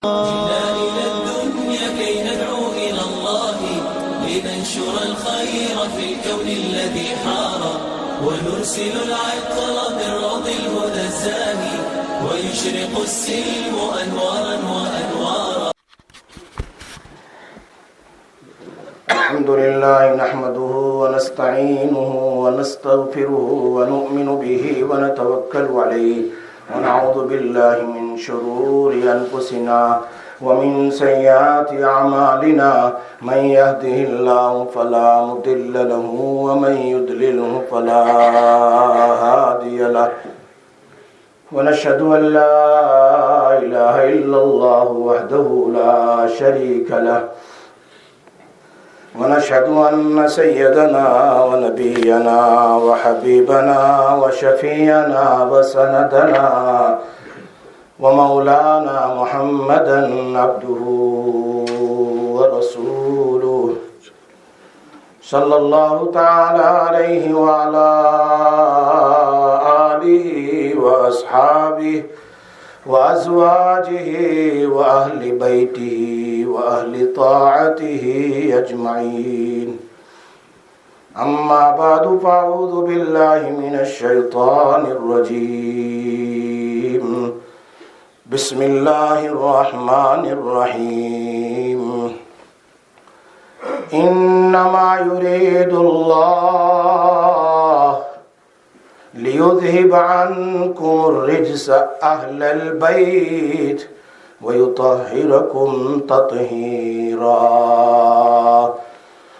جئنا إلى الدنيا كي ندعو إلى الله لننشر الخير في الكون الذي حار ونرسل العطر من روض الهدى الزاهي ويشرق السلم أنوارا وأنوارا. الحمد لله نحمده ونستعينه ونستغفره ونؤمن به ونتوكل عليه ونعوذ بالله من شرور أنفسنا ومن سيئات أعمالنا من يهده الله فلا مضل له ومن يضلله فلا هادي له ونشهد أن لا إله إلا الله وحده لا شريك له ونشهد أن سيدنا ونبينا وحبيبنا وشفيعنا وسندنا ومولانا محمدا عبده ورسوله صلى الله تعالى عليه وعلى آله وأصحابه وأزواجه وأهل بيته وأهل طاعته أجمعين. أما بعد فأعوذ بالله من الشيطان الرجيم. بسم الله الرحمن الرحيم. إنما يريد الله ليذهب عنكم الرجس أهل البيت ويطهركم تطهيرا.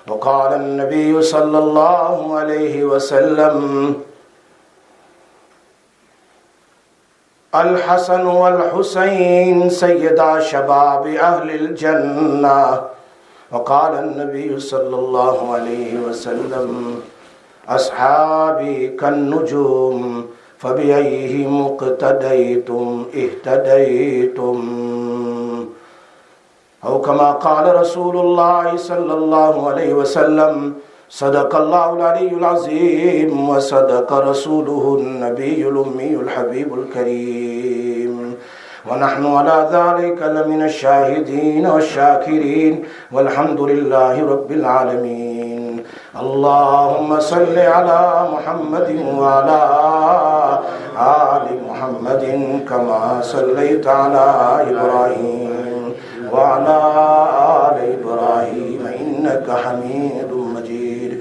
وقال النبي صلى الله عليه وسلم الحسن والحسين سيدا شباب أهل الجنة. وقال النبي صلى الله عليه وسلم أصحابي كالنجوم فبأيهم اقتديتم اهتديتم. أو كما قال رسول الله صلى الله عليه وسلم صدق الله العلي العظيم وصدق رسوله النبي الأمي الحبيب الكريم. ونحن على ذلك لمن الشاهدين والشاكرين والحمد لله رب العالمين. اللهم صل على محمد وعلى آل محمد كما صليت على إبراهيم وعلى آل إبراهيم إنك حميد مجيد.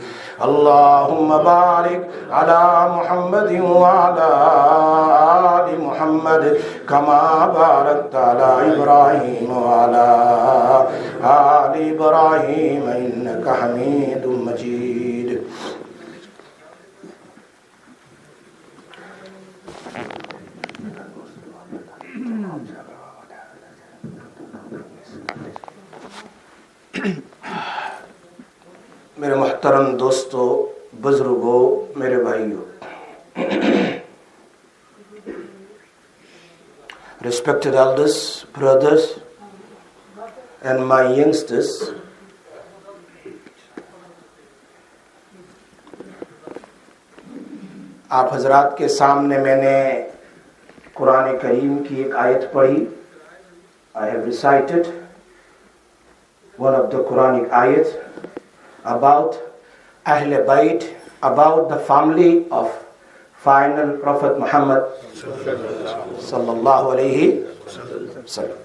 اللهم بارك على محمد وعلى آل محمد كما باركت على إبراهيم وعلى آل إبراهيم إنك حميد مجيد. मेरे मोहतरम दोस्तों, बुजुर्गों, मेरे भाइयों, respected elders, brothers and my youngsters, आप हजरात के सामने मैंने कुरान करीम की एक आयत पढ़ी. I have recited one of the Quranic ayat about Ahl Bayt, about the family of final Prophet Muhammad sallallahu alayhi wasallam.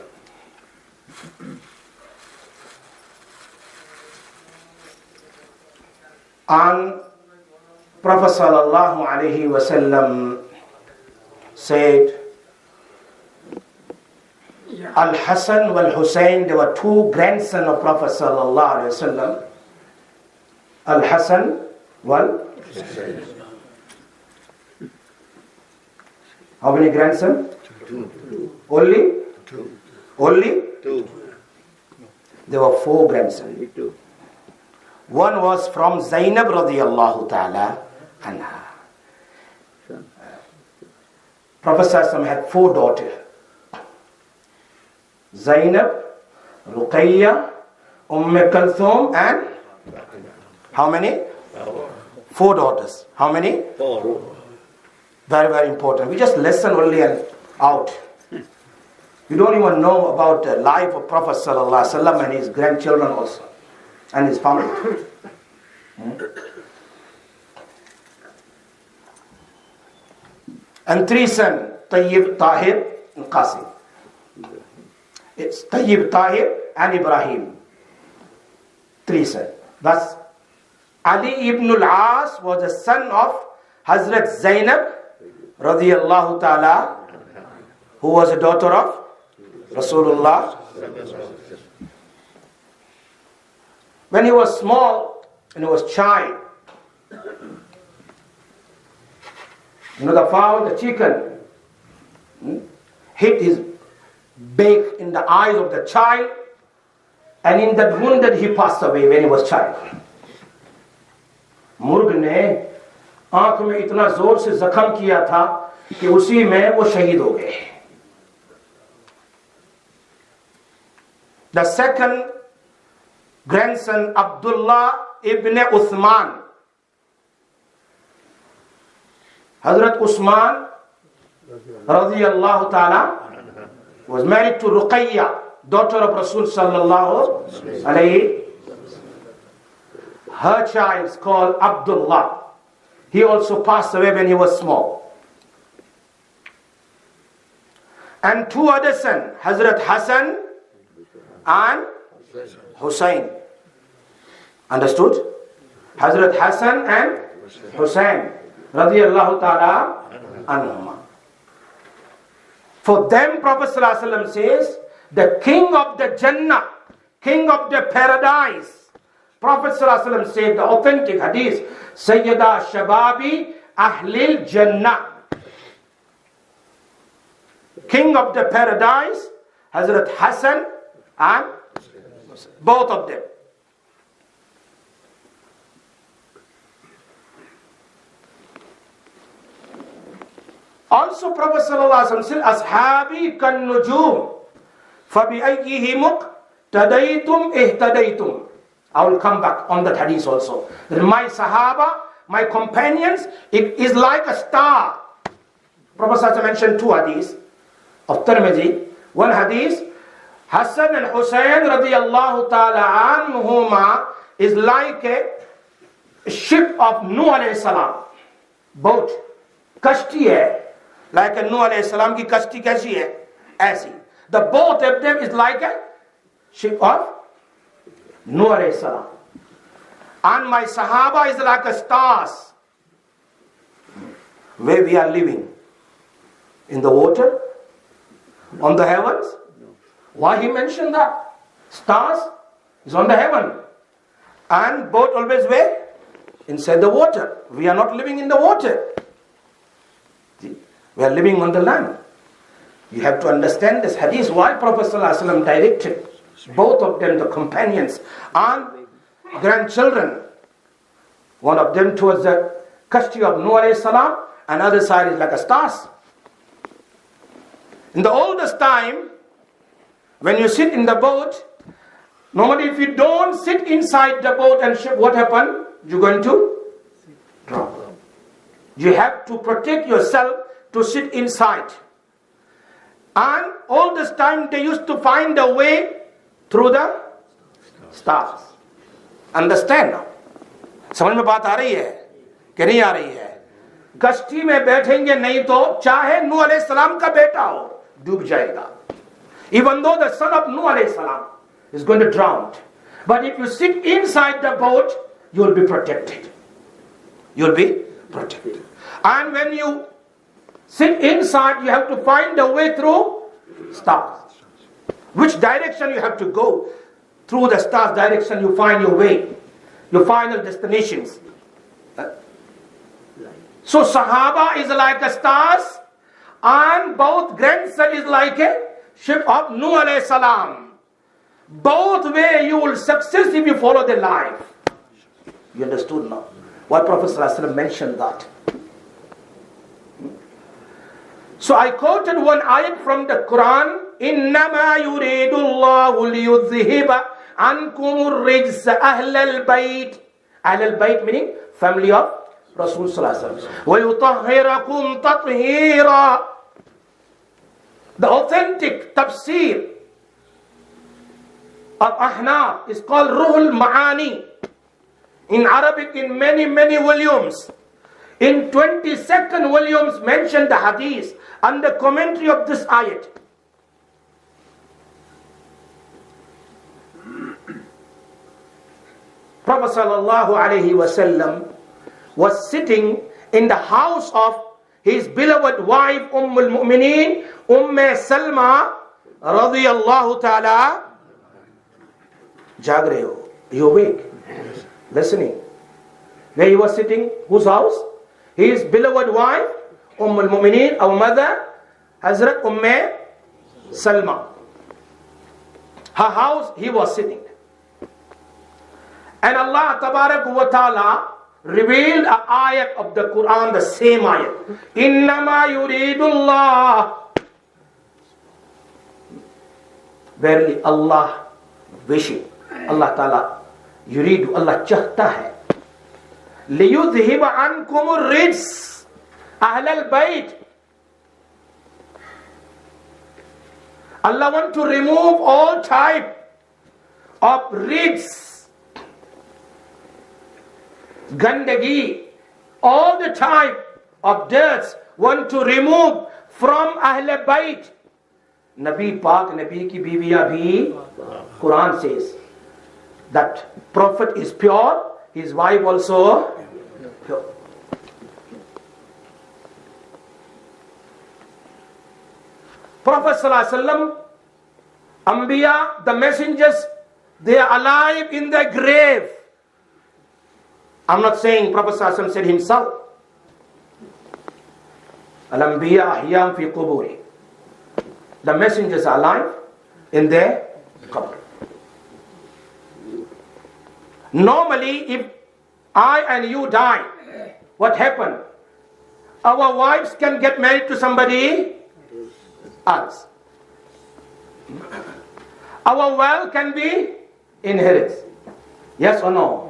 And Prophet sallallahu alayhi wasallam said, Al-Hasan wal-Hussein, they were two grandsons of Prophet sallallahu alayhi wasallam. Al-Hasan wal-Hussein. How many grandsons? Two. Only? Two. Only? Two. There were four grandsons. One was from Zainab radiyallahu ta'ala anha. Prophet sallallahu alayhi wasallam had four daughters. Zainab, Ruqayya, Kulthum and how many? Four daughters. How many? Four. Very, very important. We just listen only and out. You don't even know about the life of Prophet sallallahu alaihi wasallam and his grandchildren also, and his family. And 3 sons, Tayyib, Tahir, and Qasim. It's Tayyib, Tahir, and Ibrahim. 3 sons. Thus, Ali ibn al-As was the son of Hazrat Zainab radiyallahu ta'ala, who was a daughter of Rasulullah. When he was small and he was child, the fowl, the chicken, hit his beak in the eyes of the child, and in that wounded he passed away when he was child. मुर्ग ने आंख में इतना जोर से जख्म किया था कि उसी में वो शहीद हो गए. The second grandson, Abdullah ibn Uthman. Hazrat Usman radiyallahu ta'ala was married to Ruqayya, daughter of Rasul sallallahu alayhi. Her child is called Abdullah. He also passed away when he was small. And 2 other sons, Hazrat Hassan and Hussein. Understood? Hazrat Hassan and Hussein radiyallahu ta'ala anhuma. For them, Prophet sallallahu alaihi wasallam says, the king of the Jannah, king of the paradise. Prophet sallallahu alaihi wasallam said, the authentic hadith, Sayyida Shababi Ahlil Jannah. King of the paradise, Hazrat Hassan and both of them. Also Prophet sallallahu alaihi wasallam said, Ashabi kan nujum, fabi ayyihim tadaytum ihtadaytum. I will come back on that hadith also. That my Sahaba, my companions, it is like a star. Prophet sallallahu mentioned 2 hadiths of Tirmidhi. One hadith, Hassan and Hussein radiyallahu ta'ala anhuma is like a ship of Nuh alayhi salam. Boat. Kashti hai. Like a Nuh alayhi salam ki kashti kaisi hai? Aisi. The both of them is like a ship of Nuh alayhi salam. And my Sahaba is like a stars. Where we are living? In the water? On the heavens? Why he mentioned that? Stars is on the heaven. And boat always where? Inside the water. We are not living in the water. We are living on the land. You have to understand this hadith. Why Prophet ﷺ directed both of them, the companions and grandchildren. One of them towards the custody of Nuh alayhi salam, another side is like a stars. In the oldest time, when you sit in the boat, normally if you don't sit inside the boat and ship, what happens? You're going to drown. You have to protect yourself to sit inside. And all this time they used to find a way through the stars. Understand now? समझ में बात आ रही है कि नहीं आ रही है? कश्ती में बैठेंगे नहीं तो चाहे नूह अलैहि सलाम का बेटा हो डूब जाएगा. Even though the son of Nuh alayhi salam is going to drown, but if you sit inside the boat, you will be protected. You will be protected. And when you sit inside, you have to find a way through stars. Which direction you have to go? Through the stars direction you find your way, your final destinations. So Sahaba is like a stars, and both grandson is like a ship of Nuh alayhi salam. Both way you will success if you follow the life. You understood now? Why Prophet ﷺ mentioned that? So I quoted one ayat from the Quran. إِنَّمَا يُرِيدُ اللَّهُ لِيُذْهِبَ عَنْكُمُ الرِّجْسَ أَهْلَ الْبَيْتِ. أهل البيت meaning family of Rasul ﷺ. وَيُطَهِّرَكُمْ تَطْهِيرًا. The authentic tafsir of Ahnaf is called Ruhul Ma'ani. In Arabic, in many, many volumes. In 22nd volumes mention the hadith and the commentary of this ayat. Prophet sallallahu alaihi wasallam was sitting in the house of his beloved wife Ummul Mu'mineen, Salma radiyallahu ta'ala. Jag rahe ho? You awake? Listening. Where he was sitting? Whose house? His beloved wife, Ummul Mu'mineen, our mother, Hazrat Salma. Her house, he was sitting. And Allah Tabarak wa Ta'ala revealed an ayat of the Quran, the same ayat. Innama yuridullah. Verily Allah wishing. Allah Ta'ala yuridu, Allah chahta hai. لِيُذْهِبَ عَنْكُمُ الرِّجْسَ أَهْلَ الْبَيْتِ. Allah wants to remove all type of rijs, gandagi, all the type of dirts want to remove from Ahl Bayt. Nabi Pak, Nabi ki biwiya bhi, Quran says that Prophet is pure, his wife also pure. Prophet sallallahu alaihi wasallam, Anbiya, the messengers, they are alive in their grave. I'm not saying Prophet sallallahu alaihi wasallam said himself. Al-Anbiya ahyam fi quburi. The messengers are alive in their qabr. Normally, if I and you die, what happened? Our wives can get married to somebody else. Our wealth can be inherited. Yes or no?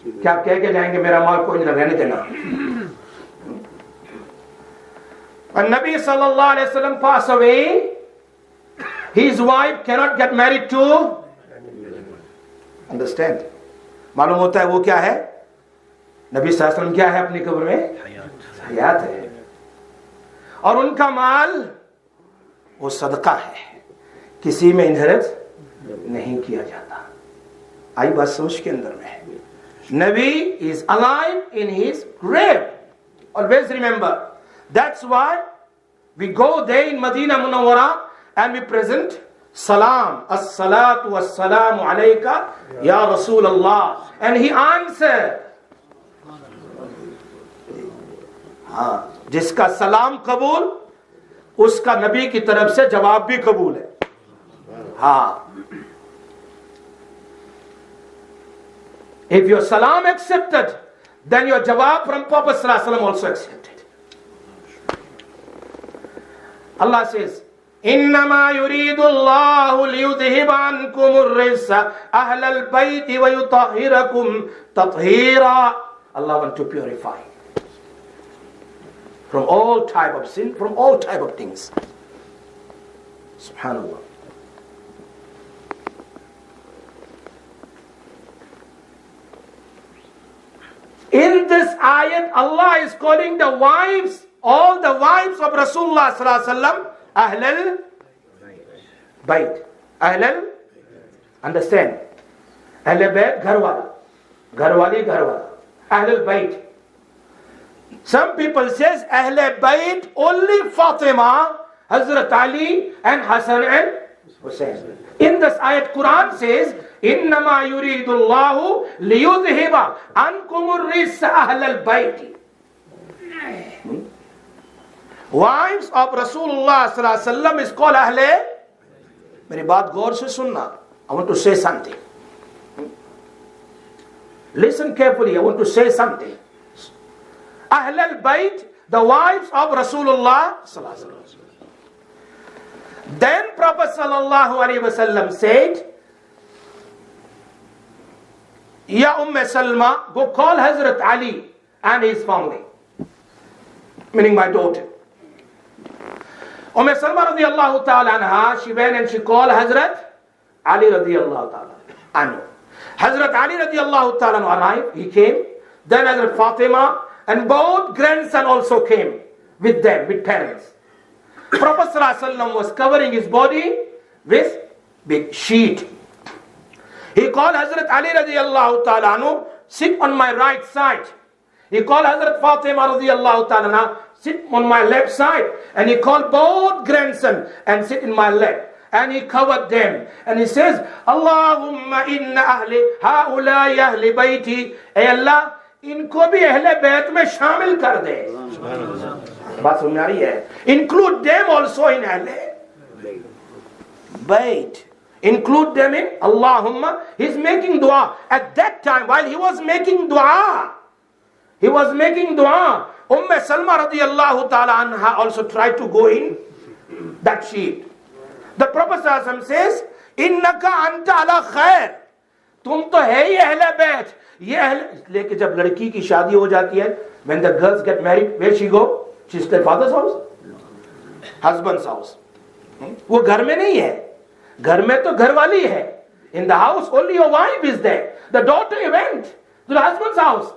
क्या आप कह के जाएंगे मेरा माल कोई नहीं रहने देना? When Nabi sallallahu alaihi wasallam passed away, his wife cannot get married to. Understand? मालूम होता है वो क्या है? नबी सल्लल्लाहु अलैहि वसल्लम क्या है अपनी कब्र में? हयात है. और उनका माल वो सदका है, किसी में इनहेरिट नहीं किया जाता. आई बात समझ के अंदर में. Nabi is alive in his grave. Always remember. That's why we go there in Madinah Munawwara and we present Salam, As-salatu was-salamu alayka Ya Rasulullah. And he answered. जिसका सलाम कबूल, उसका नबी की तरफ से जवाब भी कबूल है. हाँ. If your salam accepted, then your jawab from Prophet sallallahu alaihi wasallam also accepted. Allah says, إنما يريد الله ليذهب عنكم الرجس أهل البيت ويطهركم تطهيرا. Allah wants to purify from all type of sin, from all type of things. Subhanallah. In this ayat, Allah is calling the wives, all the wives of Rasulullah sallallahu alaihi wasallam, Ahlul Bayt. Ahlul, understand? Ahlul Bayt, Gharwala. Gharwali, Gharwala. Ahlul Bayt. Some people says Ahlul Bayt only Fatima, Hazrat Ali and Hassan and Hussein. In this ayat, Quran says, إنما يريد الله ليذهب عنكم الرجس أهل البيت. Wives of Rasulullah sallallahu alaihi wasallam is called Ahle. मेरी बात गौर से सुनना. I want to say something. Listen carefully. I want to say something. Ahl al-Bayt, the wives of Rasulullah sallallahu alaihi wasallam. Then Prophet sallallahu alaihi wasallam said, Ya Salma, go call Hazrat Ali and his family, meaning my daughter. Salma radiallahu ta'ala anha, she went and she called Hazrat Ali radiallahu ta'ala anhu. Hazrat Ali radiallahu ta'ala anhu arrived, he came. Then Hazrat Fatima and both grandson also came with them, with parents. Prophet sallallahu alaihi wasallam was covering his body with big sheet. He called Hazrat Ali radiallahu ta'ala anhu, sit on my right side. He called Hazrat Fatima radiallahu ta'ala anha, sit on my left side. And he called both grandson and sit in my left. And he covered them. And he says, Allahumma inna ahli haulai ahli bayti. Ay Allah, inko bhi ahle bayt mein shamil kar de. Baat samajh aa rahi hai? Include them also in ahle bayt. Include them in Allahumma. He's making dua. At that time, while he was making dua, Salma radiallahu ta'ala anha also tried to go in that sheet. The Prophet ﷺ says, Innaka anta ala khair. Tum to hai hi ahle bayt. Ye ahle, लेकिन जब लड़की की शादी हो जाती है, when the girls get married, where she go? She's their father's house, husband's house. वो घर में नहीं है. घर में तो घरवाली है. In the house only your wife is there. The daughter went to the husband's house.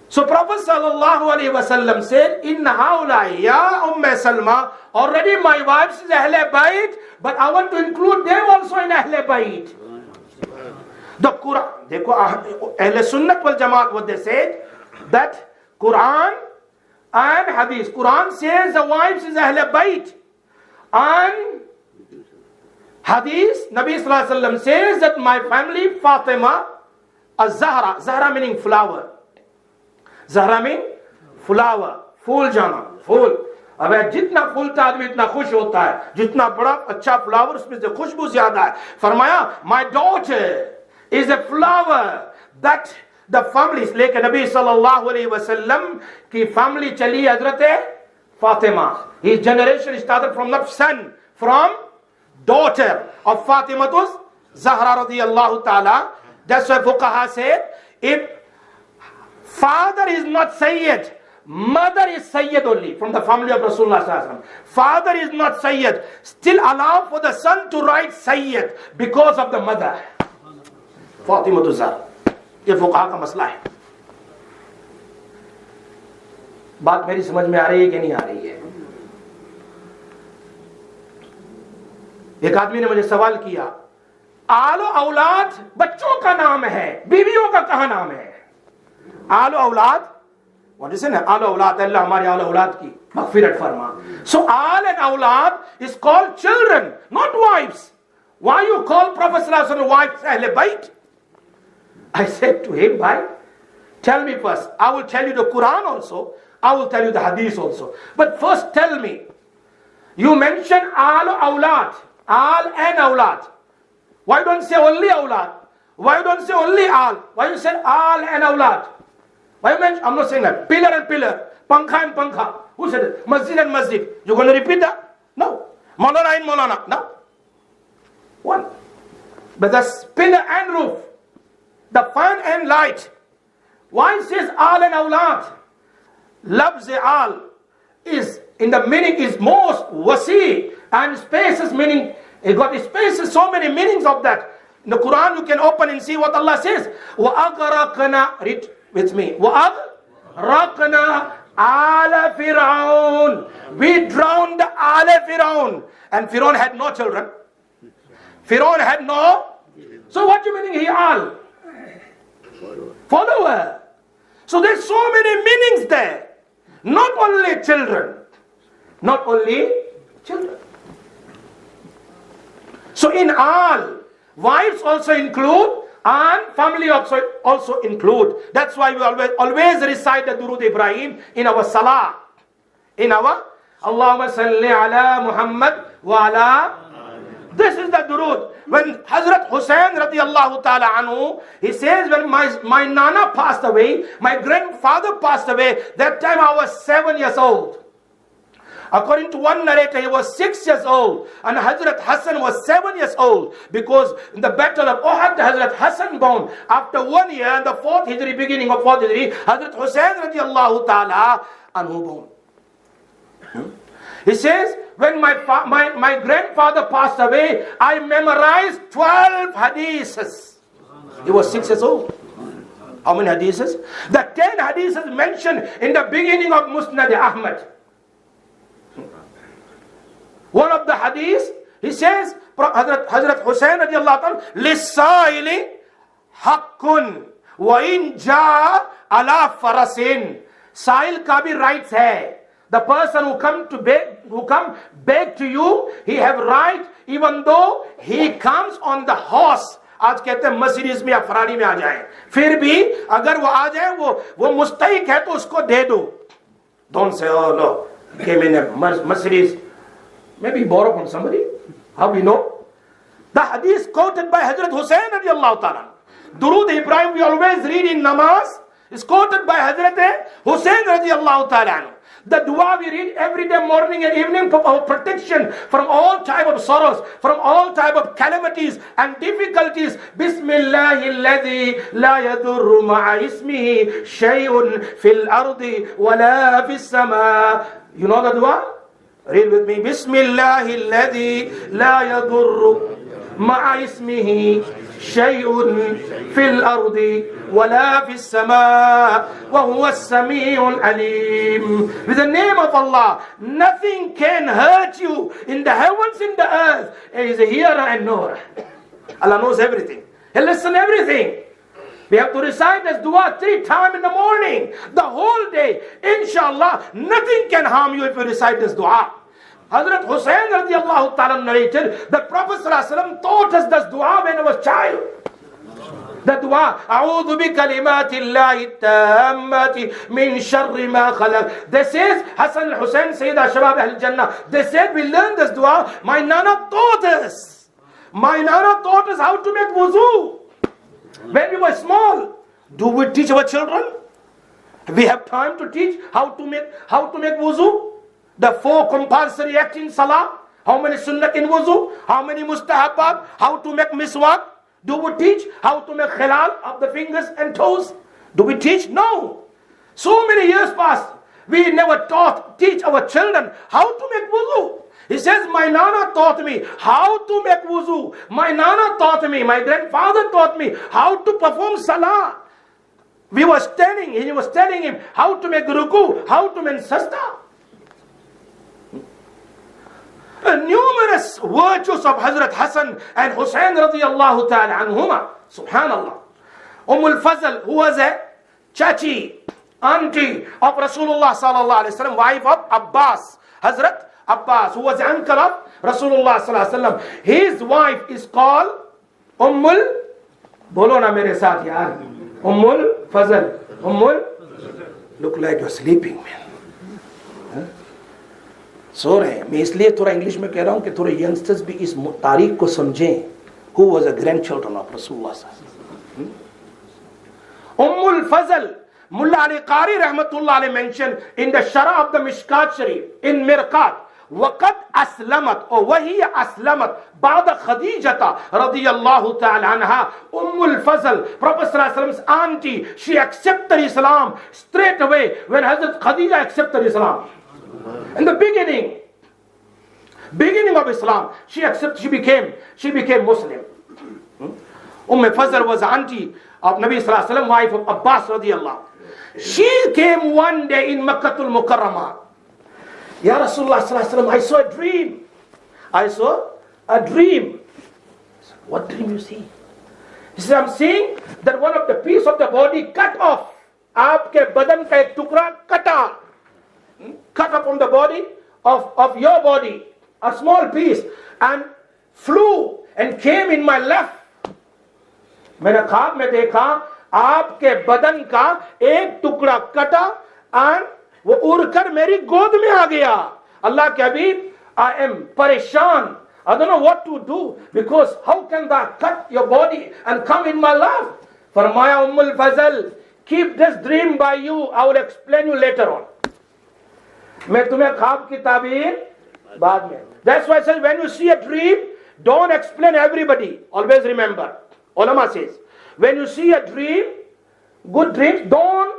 So Prophet sallallahu alaihi wasallam said, Inna haulai ya Salma, already my wife is Ahle Bayt, but I want to include them also in Ahle Bayt. The Quran, dekho Ahle Sunnat wal Jamaat, what they said, that Quran and Hadith. Quran says the wives is Ahle Bayt. And Hadith, Nabi sallallahu alaihi wasallam says that my family, Fatima, az-Zahra, Zahra meaning flower. Zahra mean flower, फूल जाना, फूल. अब जितना फूलता आदमी इतना खुश होता है, जितना बड़ा अच्छा फ्लावर उसमें से खुशबू ज्यादा है. फरमाया, my daughter is a flower that the families, लेकिन नबी सल्लल्लाहु अलैहि वसल्लम की family चली हजरत Fatima. His generation started from not son, from daughter of Fatima to Zahra radiyallahu ta'ala. That's why Fuqaha said, if father is not Sayyid, mother is Sayyid only from the family of Rasulullah sallallahu alaihi wasallam. Father is not Sayyid, still allow for the son to write Sayyid because of the mother. Fatima to Zahra. ये फुक़हा का मसला है. बात मेरी समझ में आ रही है कि नहीं आ रही है? एक आदमी ने मुझे सवाल किया, आलो औलाद बच्चों का नाम है, बीवियों का कहां नाम है? आलो औलाद, what is it? आलो औलाद, अल्लाह हमारे आलो औलाद की मग़फ़िरत फरमा. So आल and औलाद is called children, not wives. Why you call Prophet sallallahu alaihi wasallam wives Ahle Bayt? I said to him, bhai, tell me first. I will tell you the Quran also. I will tell you the Hadith also. But first tell me, you mention Al Awlad, Al and Awlad. Why don't you say only Awlad? Why don't you say only Al? Why you say Al and Awlad? Why you mention? I'm not saying that. Pillar and pillar, Pankha and Pankha. Who said it? Masjid and Masjid. You going to repeat that? No. Maulana and Maulana. No. One. But the pillar and roof, the fan and light. Why it says Al and Awlad? Labz al is in the meaning is most wasi, and spaces meaning it got spaces, so many meanings of that. In the Quran you can open and see what Allah says. Wa aghraqna, read with me. Wa aghraqna ala Fir'aun. We drowned ala Fir'aun, and Fir'aun had no children. Fir'aun had no. So what do you meaning he al? Follower. So there's so many meanings there. Not only children. Not only children. So in all, wives also include and family also include. That's why we always recite the Durud Ibrahim in our salah. In our Allahumma salli ala Muhammad wa ala. This is the durud. When Hazrat Hussain radiallahu ta'ala anhu, he says, when my nana passed away, my grandfather passed away, that time I was 7 years old. According to one narrator, he was 6 years old. And Hazrat Hassan was 7 years old. Because in the battle of Uhud, Hazrat Hassan born. After 1 year, in the 4th Hijri, beginning of 4th Hijri, Hazrat Hussain radiallahu ta'ala anhu born. He says, when my grandfather passed away, I memorized 12 hadiths. He was 6 years old. How many hadiths? The 10 hadiths mentioned in the beginning of Musnad Ahmad. One of the hadiths, he says, Hazrat Hussain radiallahu ta'ala, لِلسَّائِلِ حَقٌّ وَإِنْ جَاءَ عَلَى فَرَسٍ. Sa'il ka bhi rights hai. The person who come beg to you, he have right even though he comes on the horse. आज कहते हैं Mercedes में या Ferrari में आ जाए, फिर भी अगर वो आ जाए वो मुस्तहिक है तो उसको दे दो. Don't say, oh no, came in a Mercedes. Maybe borrow from somebody. How we know? The hadith quoted by Hazrat Hussain radiallahu ta'ala. Durood Ibrahim we always read in namaz is quoted by Hazrat Hussain radiallahu ta'ala. The dua we read every day, morning and evening, for our protection from all type of sorrows, from all type of calamities and difficulties. Bismillahilladhi la yadurru ma'a ismihi shay'un fil ardi wa la fis sama. You know the dua? Read with me. Bismillahilladhi la yadurru ma'a ismihi shay'un fil ardi وَلَا فِي السَّمَاءِ وَهُوَ السَّمِيعُ الْعَلِيمُ. With the name of Allah, nothing can hurt you in the heavens, in the earth. He is a hearer and knower. Allah knows everything. He listens everything. We have to recite this dua 3 times in the morning, the whole day. Inshallah, nothing can harm you if you recite this dua. Hazrat Hussain radiallahu ta'ala narrated that Prophet sallallahu alaihi wasallam taught us this dua when he was a child. The dua, أعوذ بكلمات الله التامات من شر ما خلق. This is Hassan al-Hussein, Sayyida Shabab al-Jannah. They said, we learned this dua. My Nana taught us. My Nana taught us how to make wuzu. When we were small, do we teach our children? We have time to teach how to make wuzu. The 4 compulsory acts in salah. How many sunnat in wuzu? How many mustahabat? How to make miswak? Do we teach how to make khilal of the fingers and toes? Do we teach? No. So many years passed. We never teach our children how to make wuzu. He says, my Nana taught me how to make wuzu. My Nana taught me, my grandfather taught me how to perform salah. We were standing, he was telling him how to make ruku, how to make sajda. Numerous virtues of Hazrat Hassan and Hussain radiyallahu ta'ala anhuma. Subhanallah. Al-Fazl, who was a chachi, auntie of Rasulullah sallallahu alaihi wasallam, wife of Abbas. Hazrat Abbas, who was the uncle of Rasulullah sallallahu alaihi wasallam. His wife is called bolo na mere saath yaar. Fazl. Look like you're sleeping, man. सो रहे हैं. मैं इसलिए थोड़ा English में कह रहा हूं कि थोड़े यंगस्टर्स भी इस तारीख को समझें. Who was a grandchildren of Rasulullah. Ummul Fazl, Mullah Ali Qari rahmatullah alayhi mentioned in the Shara of the Mishkat Sharif in Mirqat, وقد أسلمت أو وهي أسلمت بعد خديجة رضي الله تعالى عنها. Ummul-Fazl, Prophet sallallahu alaihi wasallam's auntie, she accepted Islam straight away when Hazrat Khadija accepted Islam. In the beginning of Islam, she became Muslim. Fazl was auntie of Nabi sallallahu alaihi wasallam, wife of Abbas radiyallahu. She came one day in Makkatul Mukarramah. Ya Rasulullah sallallahu alaihi wasallam, I saw a dream. What dream you see? He said, I'm seeing that one of the piece of the body cut off. Aapke badan ka ek tukra kata. Cut up from the body of your body, a small piece, and flew and came in my lap. मैंने ख्वाब में देखा आपके बदन का एक टुकड़ा कटा और वो उड़कर मेरी गोद में आ गया. अल्लाह के हबीब, I am परेशान. I don't know what to do because how can that cut your body and come in my lap? फरमाया उम्मुल फजल, keep this dream by you. I will explain you later on. मैं तुम्हें ख्वाब की ताबीर बाद में. That's why I said when you see a dream, don't explain everybody. Always remember. Ulama says, when you see a dream, good dreams, don't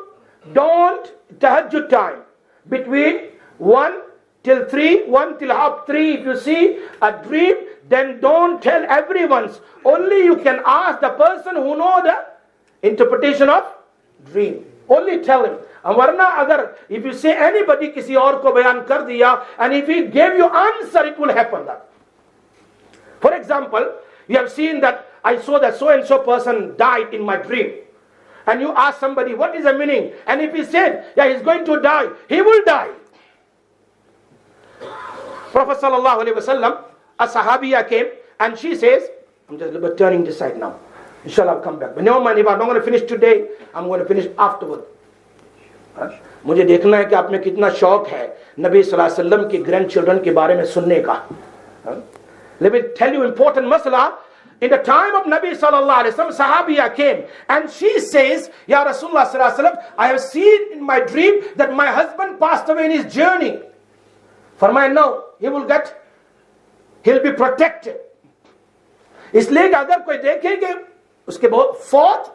tahajjud time between 1 till 3, 1 till half 3. If you see a dream, then don't tell everyone. Only you can ask the person who know the interpretation of dream. Only tell him. And वरना अगर if you say anybody किसी और को बयान कर दिया, and if he gave you answer, it will happen that. For example, you have seen that I saw that so and so person died in my dream. And you ask somebody, what is the meaning? And if he said, yeah, he's going to die, he will die. Prophet sallallahu alaihi wasallam, a sahabiya came and she says, I'm just a little bit turning this side now. Inshallah I'll come back. But never mind, if I'm not going to finish today, I'm going to finish afterward. मुझे देखना है कि आप में कितना शौक है नबी सल्लल्लाहु अलैहि वसल्लम के ग्रैंड चिल्ड्रन के बारे में सुनने का. Let me tell you important masala. In the time of Nabi sallallahu alaihi wasallam, sahabiya came and she says, Ya Rasulullah sallallahu alaihi wasallam, I have seen in my dream that my husband passed away in his journey. फरमाया no, he'll be protected. इसलिए कि अगर कोई देखे कि उसके बहुत fourth,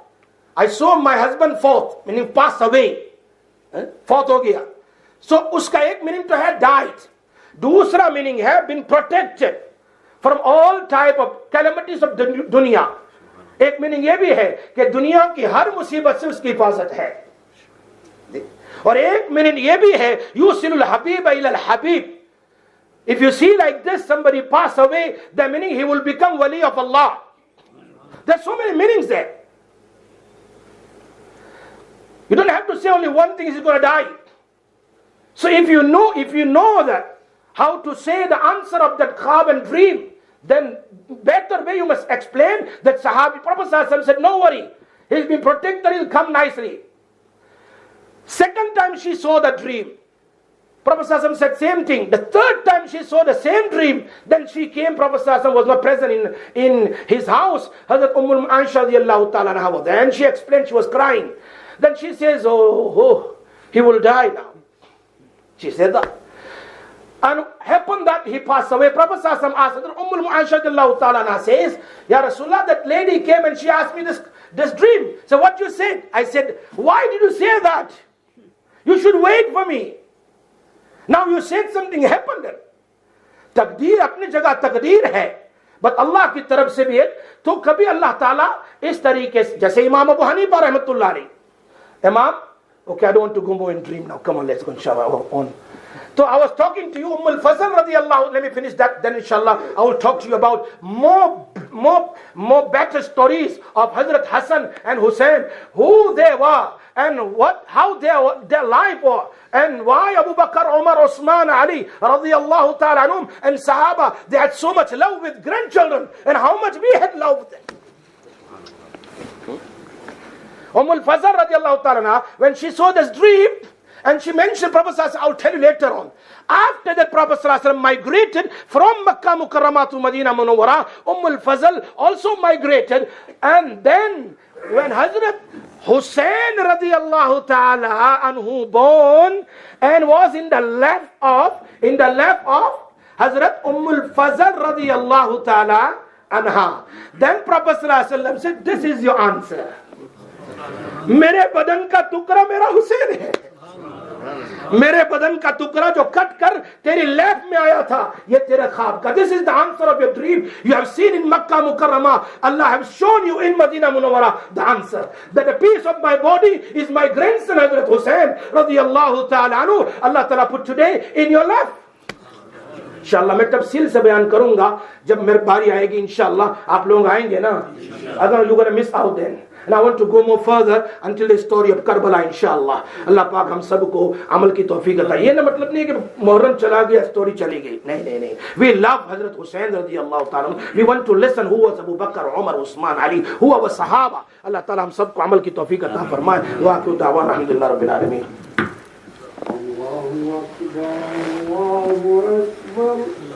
I saw my husband fourth, meaning passed away. Fourth हो गया. So उसका एक meaning तो है died. दूसरा meaning है been protected from all type of calamities of दुनिया. एक meaning ये भी है कि दुनिया की हर मुसीबत से उसकी हिफाजत है. और एक meaning ये भी है yusilul habib ila al habib. If you see like this, somebody pass away, the meaning he will become wali of Allah. There's so many meanings there. You don't have to say only one thing, he's going to die. So if you know that how to say the answer of that khab and dream, then better way you must explain that Sahabi Prophet ﷺ said, no worry, he's been protected, he'll come nicely. Second time she saw the dream, Prophet ﷺ said same thing. The third time she saw the same dream, then she came. Prophet ﷺ was not present in his house. Hazrat Ummul Aisha radiyallahu ta'ala anha was there, and she explained, she was crying. Then she says, oh, he will die now. She said that. And happened that he passed away. Prophet ﷺ asked, Ummul Aisha radiyallahu ta'ala anha says, Ya Rasulullah, that lady came and she asked me this dream. So what you said? I said, why did you say that? You should wait for me. Now you said something happened. तकदीर अपनी जगह तकदीर है, but अल्लाह की तरफ से भी है. तो कभी अल्लाह ताला इस तरीके से, जैसे इमाम अबू हनीफा रहमतुल्लाह अलैह, Imam, okay, I don't want to go more in dream now. Come on, let's go inshallah on. So I was talking to you, Umm al-Fazl radiyallahu, let me finish that, then inshallah I will talk to you about more better stories of Hazrat Hassan and Hussein, who they were and how their life was, and why Abu Bakr, Umar, Osman, Ali radiyallahu ta'ala anhum and Sahaba, they had so much love with grandchildren, and how much we had love with them. Al-Fazl radiallahu ta'ala, when she saw this dream, and she mentioned Prophet ﷺ, I'll tell you later on. After that, Prophet ﷺ migrated from Makkah Mukarramah to Medina Munawwara. Al-Fazl also migrated, and then when Hazrat Hussein radiallahu ta'ala anhu born and was in the lap of Hazrat Al-Fazl radiallahu ta'ala anha, then Prophet ﷺ said, this is your answer. मेरे बदन का टुकड़ा मेरा हुसैन है. मेरे बदन का टुकड़ा जो कट कर तेरी लैफ में आया था, ये तेरे ख्वाब का. This is the answer of your dream. You have seen in Makkah Mukarramah. Allah has shown you in Medina Munawwara the answer. That a piece of my body is my grandson Hazrat Hussein radiyallahu ta'ala anhu. Allah ta'ala put today in your life. इंशाअल्लाह मैं तफसील से बयान करूंगा जब मेरी बारी आएगी. इंशाअल्लाह आप लोग आएंगे ना. अगर you gonna miss out then. And I want to go more further until the story of Karbala, inshallah. Allah पाक हम सबको अमल की तौफीक अता. ये ना मतलब नहीं है कि मुहर्रम चला गया, स्टोरी चली गई. नहीं. We love Hazrat Hussain radiyallahu ta'ala. We want to listen who was Abu Bakr, Umar, Usman, Ali, who was Sahaba. Allah ta'ala हम सबको अमल की तौफीक अता फरमाए. दुआ को दावा अल्हम्दुलिल्लाह रब्बिल आलमीन. Allahu Akbar, Allahu Akbar.